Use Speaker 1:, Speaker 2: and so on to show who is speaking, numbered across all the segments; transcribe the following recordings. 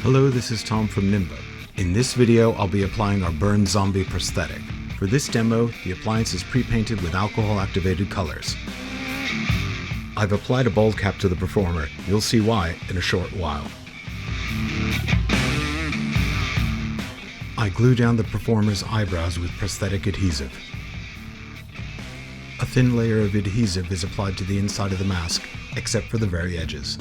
Speaker 1: Hello, this is Tom from Nimba. In this video, I'll be applying our Burn Zombie prosthetic. For this demo, the appliance is pre-painted with alcohol-activated colors. I've applied a bald cap to the performer. You'll see why in a short while. I glue down the performer's eyebrows with prosthetic adhesive. A thin layer of adhesive is applied to the inside of the mask, except for the very edges.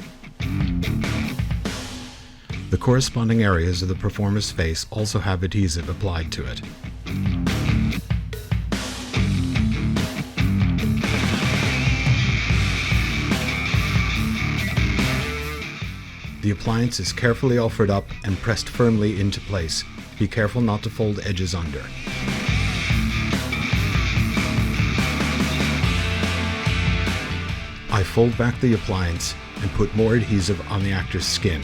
Speaker 1: The corresponding areas of the performer's face also have adhesive applied to it. The appliance is carefully offered up and pressed firmly into place. Be careful not to fold edges under. I fold back the appliance and put more adhesive on the actor's skin.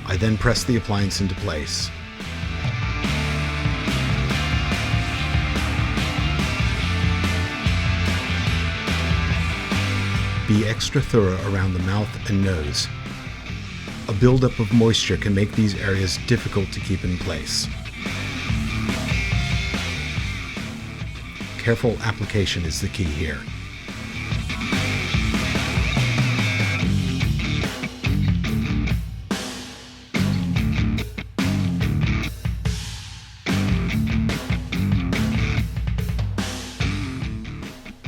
Speaker 1: I then press the appliance into place. Be extra thorough around the mouth and nose. A buildup of moisture can make these areas difficult to keep in place. Careful application is the key here.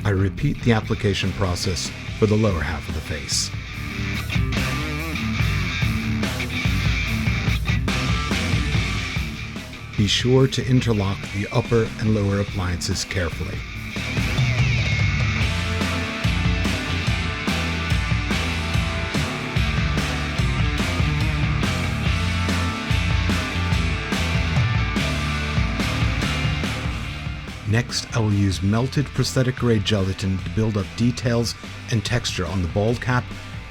Speaker 1: I repeat the application process for the lower half of the face. Be sure to interlock the upper and lower appliances carefully. Next, I will use melted prosthetic grade gelatin to build up details and texture on the bald cap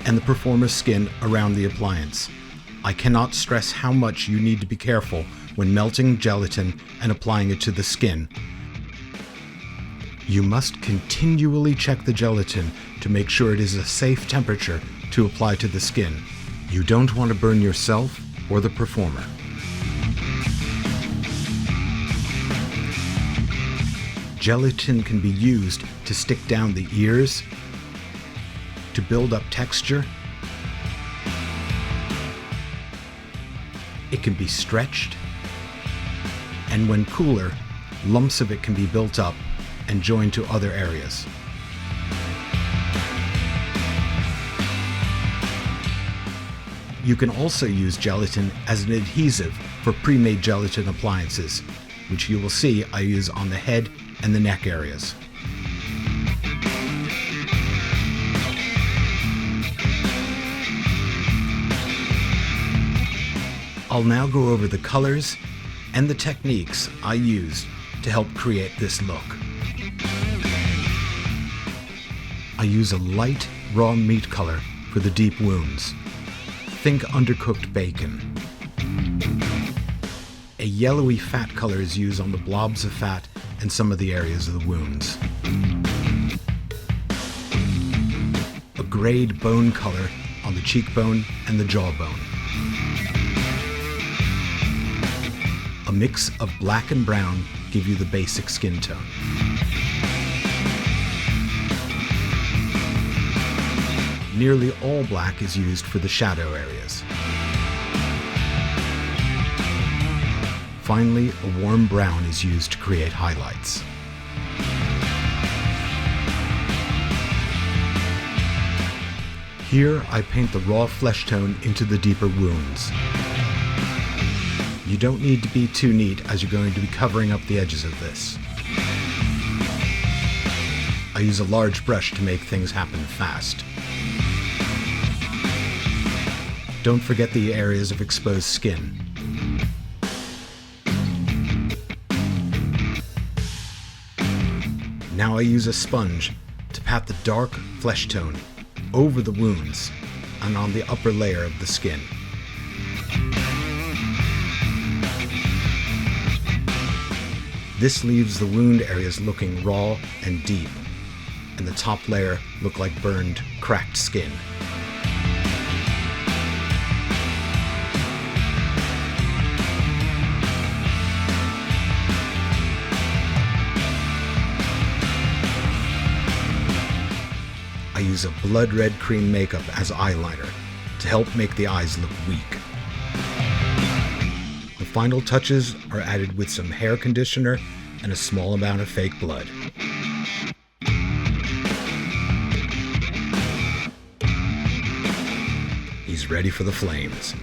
Speaker 1: and the performer's skin around the appliance. I cannot stress how much you need to be careful when melting gelatin and applying it to the skin. You must continually check the gelatin to make sure it is a safe temperature to apply to the skin. You don't want to burn yourself or the performer. Gelatin can be used to stick down the ears, to build up texture. It can be stretched, and when cooler, lumps of it can be built up and joined to other areas. You can also use gelatin as an adhesive for pre-made gelatin appliances, which you will see I use on the head and the neck areas. I'll now go over the colors and the techniques I used to help create this look. I use a light raw meat color for the deep wounds. Think undercooked bacon. A yellowy fat color is used on the blobs of fat and some of the areas of the wounds. A grayed bone color on the cheekbone and the jawbone. A mix of black and brown give you the basic skin tone. Nearly all black is used for the shadow areas. Finally, a warm brown is used to create highlights. Here, I paint the raw flesh tone into the deeper wounds. You don't need to be too neat as you're going to be covering up the edges of this. I use a large brush to make things happen fast. Don't forget the areas of exposed skin. Now I use a sponge to pat the dark flesh tone over the wounds and on the upper layer of the skin. This leaves the wound areas looking raw and deep, and the top layer look like burned, cracked skin. brings a blood red cream makeup as eyeliner to help make the eyes look weak. The final touches are added with some hair conditioner and a small amount of fake blood. He's ready for the flames.